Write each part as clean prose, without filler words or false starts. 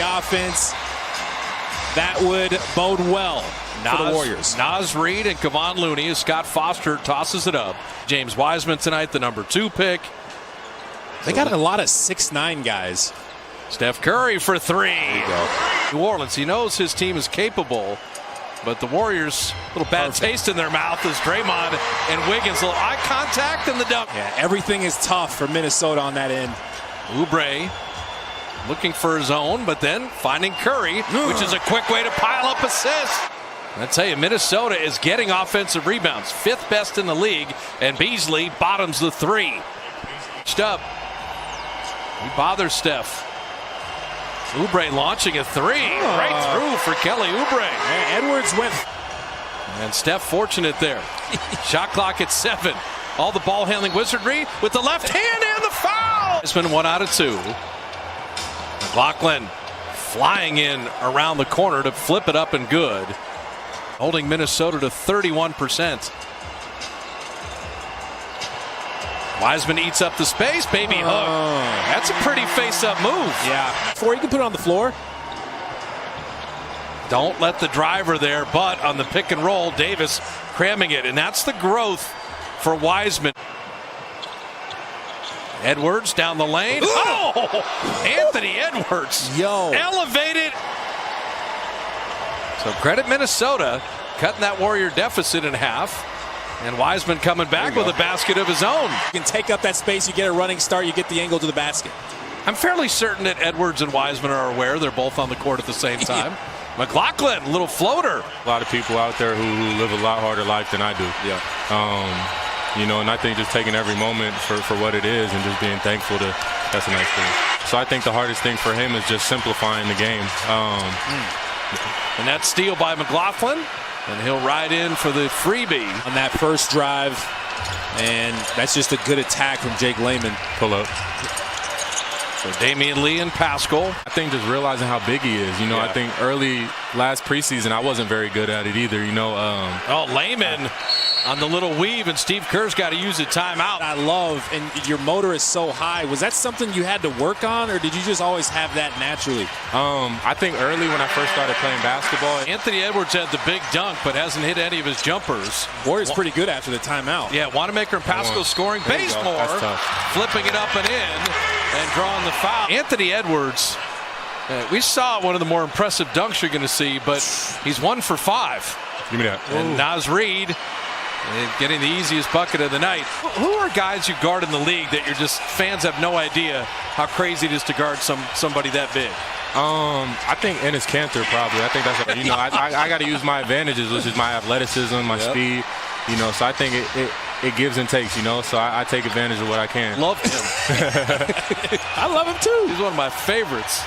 the offense, that would bode well for the Warriors. Naz Reid and Kevon Looney as Scott Foster tosses it up. James Wiseman tonight, the #2 pick. They got a lot of 6'9" guys. Steph Curry for three. There you go. New Orleans, he knows his team is capable, but the Warriors, a little bad taste in their mouth as Draymond and Wiggins, a little eye contact and the dunk. Yeah, everything is tough for Minnesota on that end. Oubre looking for his own, but then finding Curry, which is a quick way to pile up assists. I tell you, Minnesota is getting offensive rebounds, 5th best in the league, and Beasley bottoms the three. Up. He bothers Steph. Oubre launching a three. Right through for Kelly Oubre. Yeah, Edwards went. And Steph fortunate there. Shot clock at 7. All the ball handling wizardry with the left hand and the foul. It's been 1 out of 2. McLaughlin flying in around the corner to flip it up and good. Holding Minnesota to 31%. Wiseman eats up the space. Baby hook. That's a pretty face-up move. Yeah. Before you can put it on the floor. Don't let the driver there, but on the pick and roll, Davis cramming it. And that's the growth for Wiseman. Edwards down the lane. Oh! Anthony Edwards. Elevated. So credit Minnesota cutting that Warrior deficit in half. And Wiseman coming back with a basket of his own. You can take up that space, you get a running start, you get the angle to the basket. I'm fairly certain that Edwards and Wiseman are aware they're both on the court at the same time. McLaughlin, little floater. A lot of people out there who live a lot harder life than I do. Yeah. You know, and I think just taking every moment for what it is and just being thankful that's a nice thing. So I think the hardest thing for him is just simplifying the game. And that steal by McLaughlin. And he'll ride in for the freebie. On that first drive. And that's just a good attack from Jake Layman. Pull up. So Damian Lee and Pascal. I think just realizing how big he is. You know, I think early last preseason I wasn't very good at it either. You know. Layman on the little weave, and Steve Kerr's got to use a timeout. I love, and your motor is so high. Was that something you had to work on, or did you just always have that naturally? I think early when I first started playing basketball. Anthony Edwards had the big dunk, but hasn't hit any of his jumpers. Warriors pretty good after the timeout. Yeah, Wanamaker and Pascal scoring. Bazemore flipping it up and in and drawing the foul. Anthony Edwards, we saw one of the more impressive dunks you're going to see, but he's 1 for 5. Give me that. And Naz Reid getting the easiest bucket of the night. Who are guys you guard in the league that you're just fans have no idea how crazy it is to guard somebody that big? I think Enes Kanter probably. I think that's what, you know, I got to use my advantages, which is my athleticism, my speed. You know, so I think it gives and takes. You know, so I take advantage of what I can. Love him. I love him too. He's one of my favorites.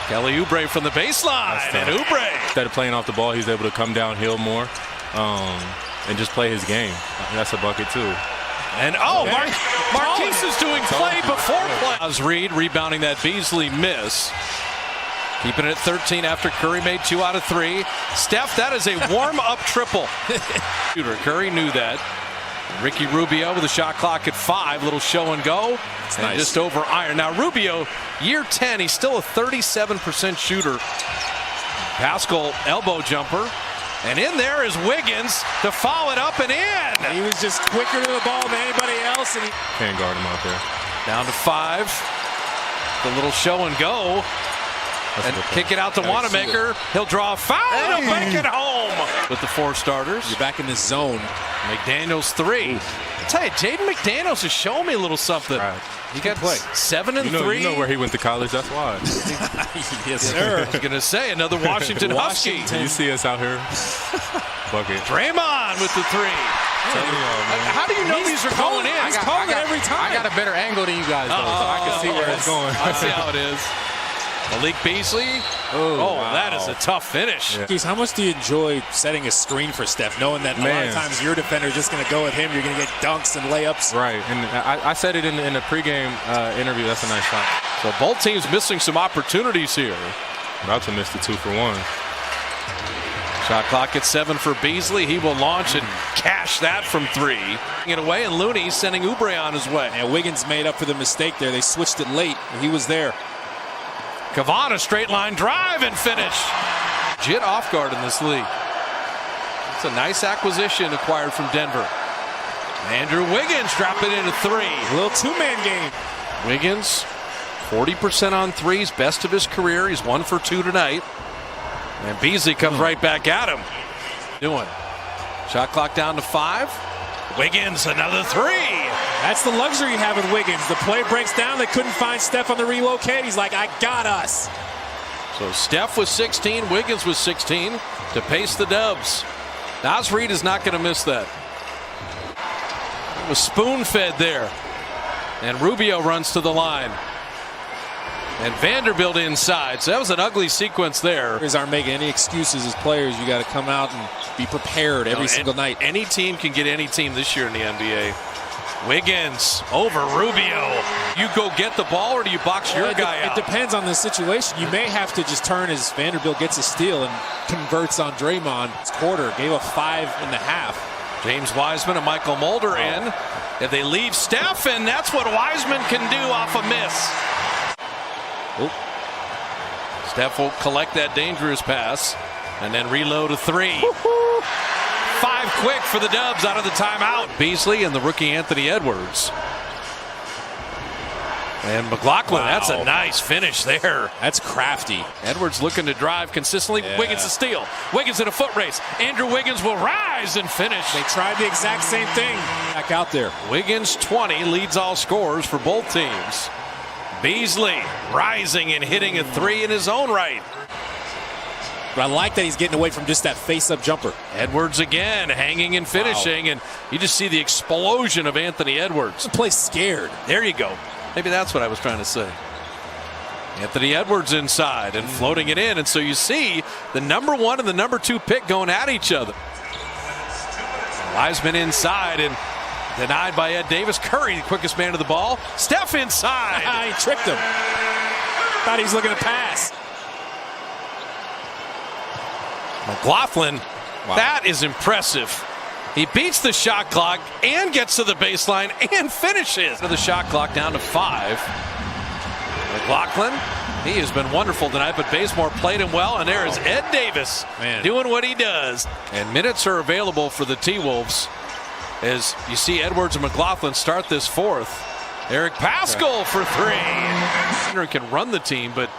Kelly Oubre from the baseline, and Oubre. Instead of playing off the ball, he's able to come downhill more. And just play his game. That's a bucket too. And Marquise is doing play before play. Naz Reid rebounding that Beasley miss. Keeping it at 13 after Curry made 2 out of 3. Steph, that is a warm-up triple. Curry knew that. Ricky Rubio with a shot clock at 5. Little show and go. And nice. Just over iron. Now Rubio, year 10, he's still a 37% shooter. Pascal elbow jumper. And in there is Wiggins to follow it up and in. He was just quicker to the ball than anybody else. And can't guard him out there. Down to 5. The little show and go. And kick it out to Wanamaker. He'll draw a foul to make it home. With the 4 starters. You're back in the zone. McDaniels 3. I tell you, Jaden McDaniels is showing me a little something. Right. He got 7 and 3. You know where he went to college, that's why. Yes, sir. I was going to say, another Washington Husky. You see us out here. Bucket. Draymond with the 3. How do you know these are going in? He's calling it every time. I got a better angle than you guys, though, so I can see where it's going. I see how it is. Malik Beasley. Wow. That is a tough finish. Yeah. How much do you enjoy setting a screen for Steph, knowing that a lot of times your defender is just going to go with him, you're going to get dunks and layups? Right, and I said it in the pregame interview. That's a nice shot. So both teams missing some opportunities here. About to miss the 2 for 1. Shot clock at 7 for Beasley. He will launch and cash that from 3. Get away, and Looney sending Oubre on his way. And Wiggins made up for the mistake there. They switched it late. He was there. Kavanaugh, straight line drive and finish. Jit off guard in this league. It's a nice acquisition acquired from Denver. Andrew Wiggins dropping into three. A little two-man game. Wiggins, 40% on threes, best of his career. He's 1 for 2 tonight. And Beasley comes right back at him. Shot clock down to 5. Wiggins, another three. That's the luxury you have with Wiggins. The play breaks down. They couldn't find Steph on the relocate. He's like, I got us. So Steph was 16, Wiggins was 16 to pace the Dubs. Naz Reid is not going to miss that. It was spoon-fed there. And Rubio runs to the line. And Vanderbilt inside. So that was an ugly sequence there. Players aren't making any excuses as players. You got to come out and be prepared every single night. Any team can get any team this year in the NBA. Wiggins over Rubio. You go get the ball, or do you box your guy out? It depends on the situation. You may have to just turn as Vanderbilt gets a steal and converts on Draymond. This quarter gave up 5.5. James Wiseman and Michael Mulder in. If they leave Steph, and that's what Wiseman can do off a miss. Steph will collect that dangerous pass and then reload a three. 5 quick for the Dubs out of the timeout. Beasley and the rookie Anthony Edwards. And McLaughlin, that's a nice finish there. That's crafty. Edwards looking to drive consistently. Yeah. Wiggins to steal. Wiggins in a foot race. Andrew Wiggins will rise and finish. They tried the exact same thing. Back out there. Wiggins 20 leads all scorers for both teams. Beasley rising and hitting a three in his own right. But I like that he's getting away from just that face-up jumper. Edwards again, hanging and finishing, and you just see the explosion of Anthony Edwards. Play scared. There you go. Maybe that's what I was trying to say. Anthony Edwards inside and floating it in, and so you see the number 1 and the number 2 pick going at each other. Wiseman inside and denied by Ed Davis. Curry, the quickest man to the ball. Steph inside. He tricked him. Thought he was looking to pass. McLaughlin, that is impressive. He beats the shot clock and gets to the baseline and finishes. The shot clock down to 5. McLaughlin, he has been wonderful tonight, but Bazemore played him well, and there is Ed Davis doing what he does. And minutes are available for the T-Wolves as you see Edwards and McLaughlin start this fourth. Eric Paschal for 3. Can run the team, but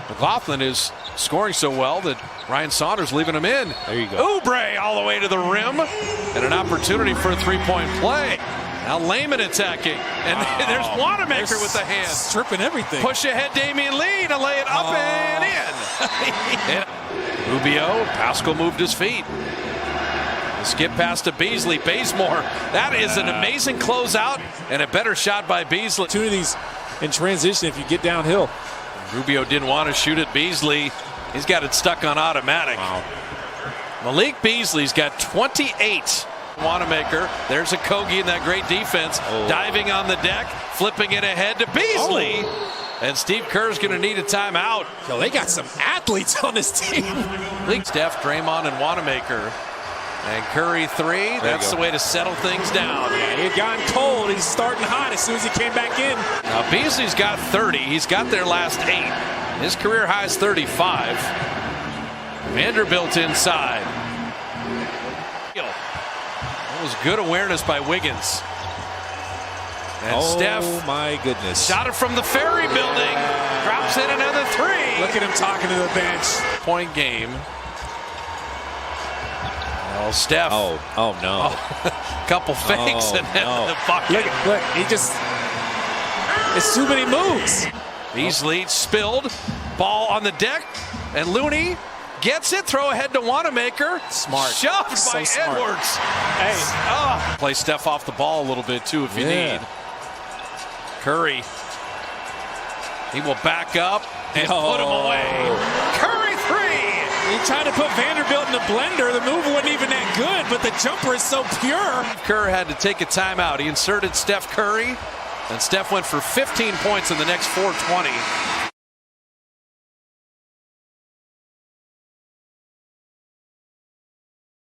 McLaughlin is scoring so well that Ryan Saunders leaving him in. There you go. Oubre all the way to the rim, and an opportunity for a three-point play. Now Layman attacking, and there's Wanamaker with the hand. Stripping everything. Push ahead Damian Lee to lay it up and in. And Rubio, Paschal moved his feet. The skip pass to Beasley. Bazemore, that is an amazing closeout and a better shot by Beasley. Opportunities in transition if you get downhill. Rubio didn't want to shoot at Beasley. He's got it stuck on automatic. Malik Beasley's got 28. Wanamaker, there's a Kogi in that great defense. Diving on the deck, flipping it ahead to Beasley. And Steve Kerr's going to need a timeout. Yo, they got some athletes on this team. Steph, Draymond, and Wanamaker. And Curry 3, that's the way to settle things down. Yeah, he had gotten cold. He's starting hot as soon as he came back in. Now Beasley's got 30. He's got their last 8. His career high is 35. Vanderbilt inside. That was good awareness by Wiggins. And Steph, my goodness, shot it from the Ferry building. Drops in another 3. Look at him talking to the bench. Point game. Oh, Steph. Oh no. Couple fakes and then the bucket. Look, he just, it's too many moves. Beasley spilled. Ball on the deck. And Looney gets it. Throw ahead to Wanamaker. Smart. Shoved by Edwards. Hey. Play Steph off the ball a little bit too if you need. Curry. He will back up and put him away. Curry 3. He tried to put Vanderbilt in the blender. The move wasn't even that good, but the jumper is so pure. Kerr had to take a timeout. He inserted Steph Curry, and Steph went for 15 points in the next 4:20.